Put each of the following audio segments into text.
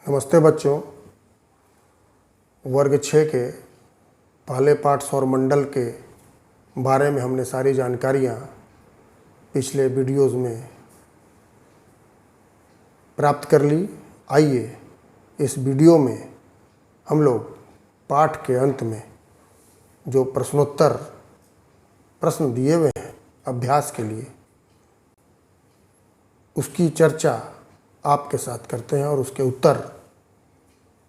नमस्ते बच्चों। वर्ग 6 के पहले पाठ सौरमंडल के बारे में हमने सारी जानकारियाँ पिछले वीडियोज़ में प्राप्त कर ली। आइए इस वीडियो में हम लोग पाठ के अंत में जो प्रश्नोत्तर प्रश्न दिए हुए हैं अभ्यास के लिए, उसकी चर्चा आपके साथ करते हैं और उसके उत्तर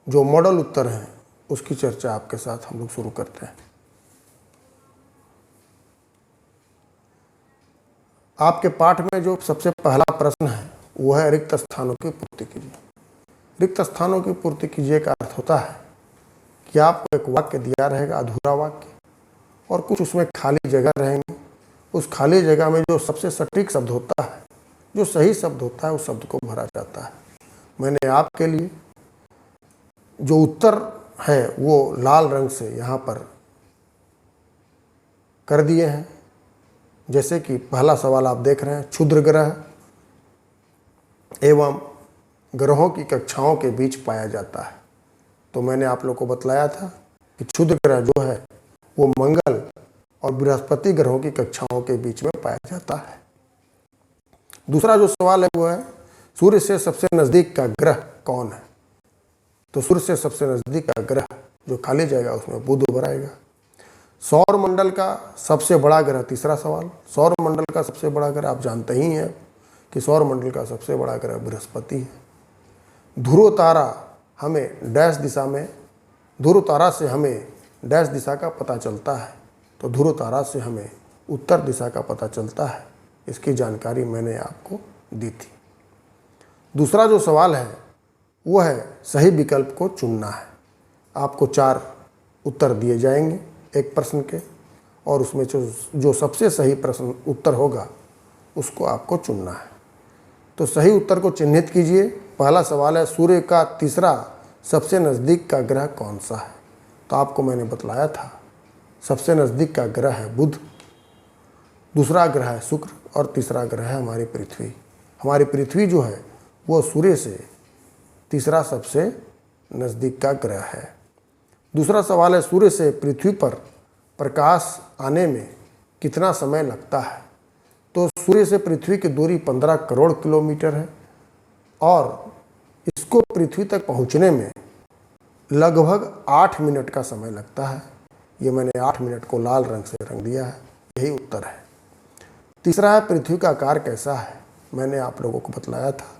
जो मॉडल उत्तर हैं उसकी चर्चा आपके साथ हम लोग शुरू करते हैं। आपके पाठ में जो सबसे पहला प्रश्न है वो है रिक्त स्थानों की पूर्ति कीजिए। रिक्त स्थानों की पूर्ति कीजिए का अर्थ होता है कि आपको एक वाक्य दिया रहेगा, अधूरा वाक्य, और कुछ उसमें खाली जगह रहेंगे। उस खाली जगह में जो सबसे सटीक शब्द होता है, जो सही शब्द होता है, उस शब्द को भरा जाता है। मैंने आपके लिए जो उत्तर है वो लाल रंग से यहाँ पर कर दिए हैं। जैसे कि पहला सवाल आप देख रहे हैं, क्षुद्र ग्रह एवं ग्रहों की कक्षाओं के बीच पाया जाता है। तो मैंने आप लोग को बतलाया था कि क्षुद्र ग्रह जो है वो मंगल और बृहस्पति ग्रहों की कक्षाओं के बीच में पाया जाता है। दूसरा जो सवाल है वो है सूर्य से सबसे नज़दीक का ग्रह कौन है। तो सूर्य से सबसे नज़दीक का ग्रह जो खाली जाएगा उसमें बुध उभर आएगा। सौर मंडल का सबसे बड़ा ग्रह, तीसरा सवाल, सौर मंडल का सबसे बड़ा ग्रह आप जानते ही हैं कि सौर मंडल का सबसे बड़ा ग्रह बृहस्पति है। ध्रुव तारा हमें डैश दिशा में, ध्रुव तारा से हमें डैश दिशा का पता चलता है। तो ध्रुव तारा से हमें उत्तर दिशा का पता चलता है। इसकी जानकारी मैंने आपको दी थी। दूसरा जो सवाल है वो है सही विकल्प को चुनना है। आपको 4 उत्तर दिए जाएंगे एक प्रश्न के, और उसमें जो सबसे सही प्रश्न उत्तर होगा उसको आपको चुनना है। तो सही उत्तर को चिन्हित कीजिए। पहला सवाल है सूर्य का तीसरा सबसे नज़दीक का ग्रह कौन सा है। तो आपको मैंने बतलाया था सबसे नज़दीक का ग्रह है बुध, दूसरा ग्रह है शुक्र और तीसरा ग्रह है हमारी पृथ्वी। हमारी पृथ्वी जो है वो सूर्य से तीसरा सबसे नज़दीक का ग्रह है। दूसरा सवाल है सूर्य से पृथ्वी पर प्रकाश आने में कितना समय लगता है। तो सूर्य से पृथ्वी की दूरी 15 करोड़ किलोमीटर है और इसको पृथ्वी तक पहुंचने में लगभग 8 मिनट का समय लगता है। ये मैंने 8 मिनट को लाल रंग से रंग दिया है, यही उत्तर है। तीसरा है पृथ्वी का आकार कैसा है। मैंने आप लोगों को बतलाया था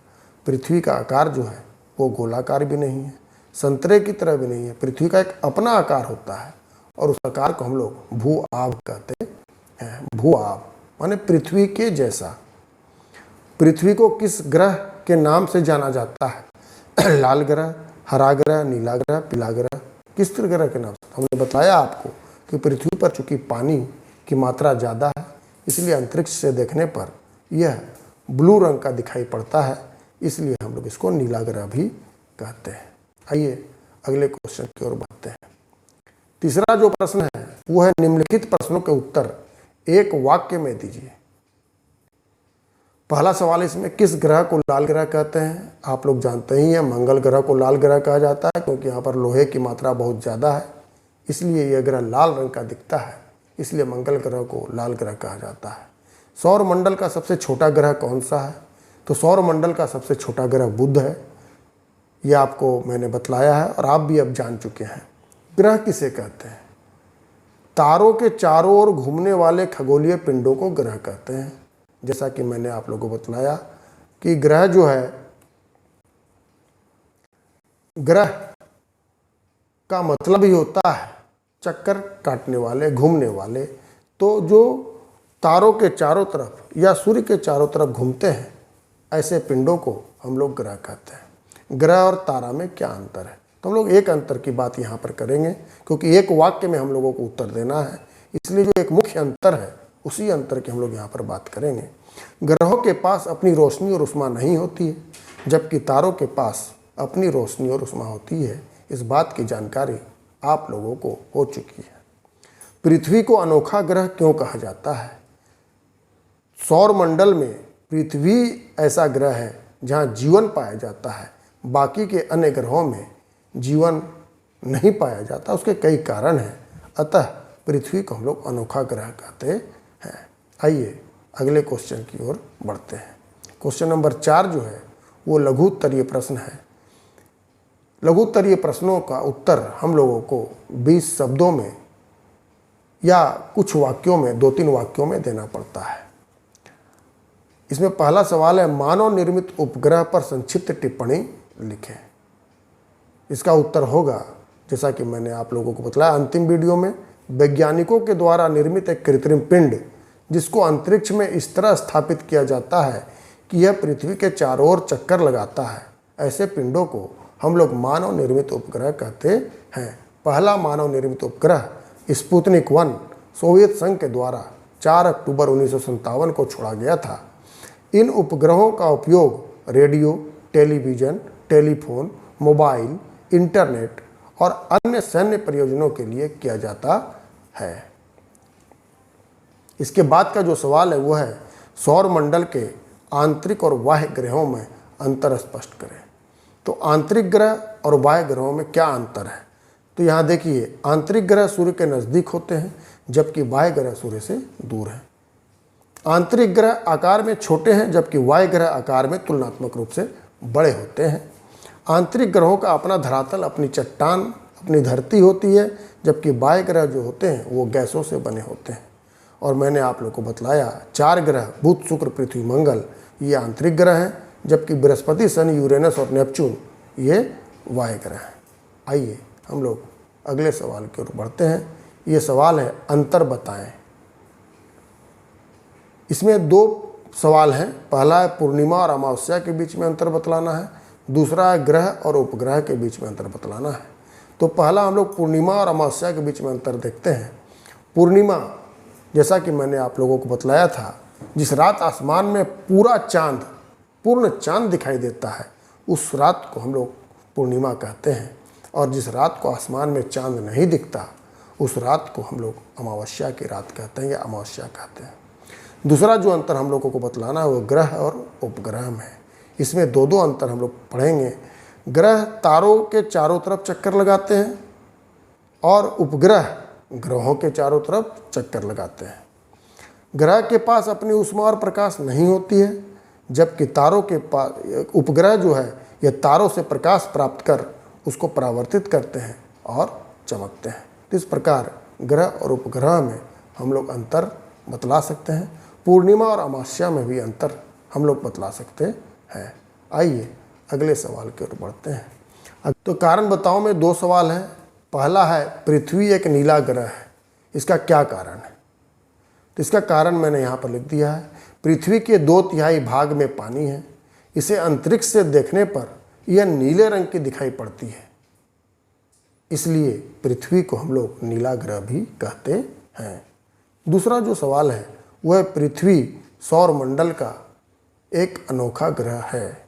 पृथ्वी का आकार जो है वो गोलाकार भी नहीं है, संतरे की तरह भी नहीं है। पृथ्वी का एक अपना आकार होता है और उस आकार को हम लोग भू आभ कहते हैं। भू आभ माने पृथ्वी के जैसा। पृथ्वी को किस ग्रह के नाम से जाना जाता है। लाल ग्रह, हरा ग्रह, नीला ग्रह, पीला ग्रह, किस ग्रह के नाम से। हमने बताया आपको कि पृथ्वी पर चूंकि पानी की मात्रा ज़्यादा है इसलिए अंतरिक्ष से देखने पर यह ब्लू रंग का दिखाई पड़ता है, इसलिए हम लोग इसको नीला ग्रह भी कहते हैं। आइए अगले क्वेश्चन की ओर बढ़ते हैं। तीसरा जो प्रश्न है वो है निम्नलिखित प्रश्नों के उत्तर एक वाक्य में दीजिए। पहला सवाल इसमें किस ग्रह को लाल ग्रह कहते हैं। आप लोग जानते ही हैं मंगल ग्रह को लाल ग्रह कहा जाता है क्योंकि यहाँ पर लोहे की मात्रा बहुत ज़्यादा है, इसलिए यह ग्रह लाल रंग का दिखता है, इसलिए मंगल ग्रह को लाल ग्रह कहा जाता है। सौर मंडल का सबसे छोटा ग्रह कौन सा है। तो सौर मंडल का सबसे छोटा ग्रह बुध है। यह आपको मैंने बतलाया है और आप भी अब जान चुके हैं। ग्रह किसे कहते हैं। तारों के चारों ओर घूमने वाले खगोलीय पिंडों को ग्रह कहते हैं। जैसा कि मैंने आप लोगों को बतलाया कि ग्रह जो है, ग्रह का मतलब ही होता है चक्कर काटने वाले, घूमने वाले। तो जो तारों के चारों तरफ या सूर्य के चारों तरफ घूमते हैं ऐसे पिंडों को हम लोग ग्रह कहते हैं। ग्रह और तारा में क्या अंतर है। तो हम लोग एक अंतर की बात यहाँ पर करेंगे क्योंकि एक वाक्य में हम लोगों को उत्तर देना है, इसलिए जो एक मुख्य अंतर है उसी अंतर की हम लोग यहाँ पर बात करेंगे। ग्रहों के पास अपनी रोशनी और उष्मा नहीं होती है, जबकि तारों के पास अपनी रोशनी और उष्मा होती है। इस बात की जानकारी आप लोगों को हो चुकी है। पृथ्वी को अनोखा ग्रह क्यों कहा जाता है। सौर मंडल में पृथ्वी ऐसा ग्रह है जहाँ जीवन पाया जाता है, बाकी के अन्य ग्रहों में जीवन नहीं पाया जाता, उसके कई कारण हैं। अतः पृथ्वी को हम लोग अनोखा ग्रह कहते हैं। आइए अगले क्वेश्चन की ओर बढ़ते हैं। क्वेश्चन नंबर 4 जो है वो लघु उत्तरीय प्रश्न है। लघु उत्तरीय प्रश्नों का उत्तर हम लोगों को 20 शब्दों में या कुछ वाक्यों में, 2-3 वाक्यों में देना पड़ता है। इसमें पहला सवाल है, मानव निर्मित उपग्रह पर संक्षिप्त टिप्पणी लिखें। इसका उत्तर होगा, जैसा कि मैंने आप लोगों को बताया अंतिम वीडियो में, वैज्ञानिकों के द्वारा निर्मित एक कृत्रिम पिंड जिसको अंतरिक्ष में इस तरह स्थापित किया जाता है कि यह पृथ्वी के चारों ओर चक्कर लगाता है, ऐसे पिंडों को हम लोग मानव निर्मित उपग्रह कहते हैं। पहला मानव निर्मित उपग्रह स्पुतनिक 1 सोवियत संघ के द्वारा 4 अक्टूबर 1957 को छोड़ा गया था। इन उपग्रहों का उपयोग radio, television, telephone, mobile, internet और अन्य सैन्य प्रयोजनों के लिए किया जाता है। इसके बाद का जो सवाल है वो है, सौर मंडल के आंतरिक और बाह्य ग्रहों में अंतर स्पष्ट करें। तो आंतरिक ग्रह और बाह्य ग्रहों में क्या अंतर है? तो यहाँ देखिए, आंतरिक ग्रह सूर्य के नज़दीक होते हैं जबकि बाह्य ग्रह सूर्य से दूर हैं। आंतरिक ग्रह आकार में छोटे हैं जबकि बाह्य ग्रह आकार में तुलनात्मक रूप से बड़े होते हैं। आंतरिक ग्रहों का अपना धरातल, अपनी चट्टान, अपनी धरती होती है, जबकि बाह्य ग्रह जो होते हैं वो गैसों से बने होते हैं। और मैंने आप लोग को बतलाया 4 ग्रह बुध, शुक्र, पृथ्वी, मंगल ये आंतरिक ग्रह हैं, जबकि बृहस्पति, शनि, यूरेनस और नेपच्यून ये बाह्य ग्रह हैं। आइए हम लोग अगले सवाल की ओर बढ़ते हैं। ये सवाल है, अंतर बताएं। इसमें 2 सवाल हैं। पहला है पूर्णिमा और अमावस्या के बीच में अंतर बतलाना है, दूसरा है ग्रह और उपग्रह के बीच में अंतर बतलाना है। तो पहला हम लोग पूर्णिमा और अमावस्या के बीच में अंतर देखते हैं। पूर्णिमा, जैसा कि मैंने आप लोगों को बतलाया था, जिस रात आसमान में पूर्ण चांद दिखाई देता है उस रात को हम लोग पूर्णिमा कहते हैं, और जिस रात को आसमान में चांद नहीं दिखता उस रात को हम लोग अमावस्या की रात कहते हैं या अमावस्या कहते हैं। दूसरा जो अंतर हम लोगों को बतलाना है वो ग्रह और उपग्रह में है। इसमें 2 अंतर हम लोग पढ़ेंगे। ग्रह तारों के चारों तरफ चक्कर लगाते हैं और उपग्रह ग्रहों के चारों तरफ चक्कर लगाते हैं। ग्रह के पास अपनी ऊष्मा और प्रकाश नहीं होती है, जबकि तारों के पास उपग्रह जो है यह तारों से प्रकाश प्राप्त कर उसको परावर्तित करते हैं और चमकते हैं। तो इस प्रकार ग्रह और उपग्रह में हम लोग अंतर बतला सकते हैं। पूर्णिमा और अमावस्या में भी अंतर हम लोग बतला सकते हैं। आइए अगले सवाल की ओर बढ़ते हैं। तो कारण बताओ में 2 सवाल हैं। पहला है, पृथ्वी एक नीला ग्रह है, इसका क्या कारण है? तो इसका कारण मैंने यहाँ पर लिख दिया है। पृथ्वी के 2/3 भाग में पानी है, इसे अंतरिक्ष से देखने पर यह नीले रंग की दिखाई पड़ती है, इसलिए पृथ्वी को हम लोग नीला ग्रह भी कहते हैं। दूसरा जो सवाल है वह पृथ्वी सौर मंडल का एक अनोखा ग्रह है,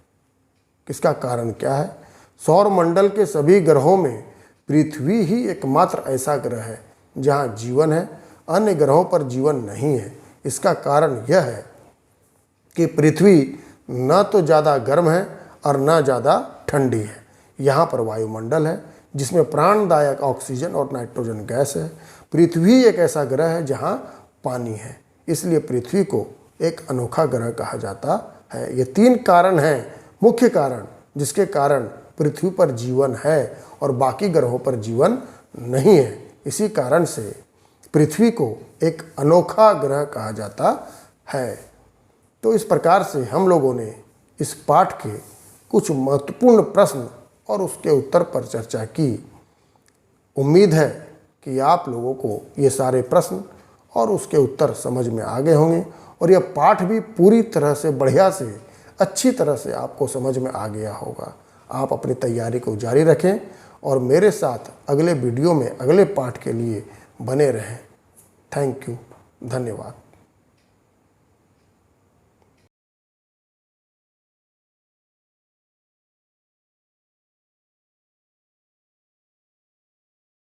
इसका कारण क्या है? सौर मंडल के सभी ग्रहों में पृथ्वी ही एकमात्र ऐसा ग्रह है जहाँ जीवन है, अन्य ग्रहों पर जीवन नहीं है। इसका कारण यह है कि पृथ्वी न तो ज़्यादा गर्म है और न ज़्यादा ठंडी है। यहाँ पर वायुमंडल है जिसमें प्राणदायक ऑक्सीजन और नाइट्रोजन गैस है। पृथ्वी एक ऐसा ग्रह है जहाँ पानी है, इसलिए पृथ्वी को एक अनोखा ग्रह कहा जाता है। ये 3 कारण हैं, मुख्य कारण, जिसके कारण पृथ्वी पर जीवन है और बाकी ग्रहों पर जीवन नहीं है। इसी कारण से पृथ्वी को एक अनोखा ग्रह कहा जाता है। तो इस प्रकार से हम लोगों ने इस पाठ के कुछ महत्वपूर्ण प्रश्न और उसके उत्तर पर चर्चा की। उम्मीद है कि आप लोगों को ये सारे प्रश्न और उसके उत्तर समझ में आ गए होंगे और यह पाठ भी पूरी तरह से बढ़िया से अच्छी तरह से आपको समझ में आ गया होगा। आप अपनी तैयारी को जारी रखें और मेरे साथ अगले वीडियो में अगले पाठ के लिए बने रहें। थैंक यू, धन्यवाद।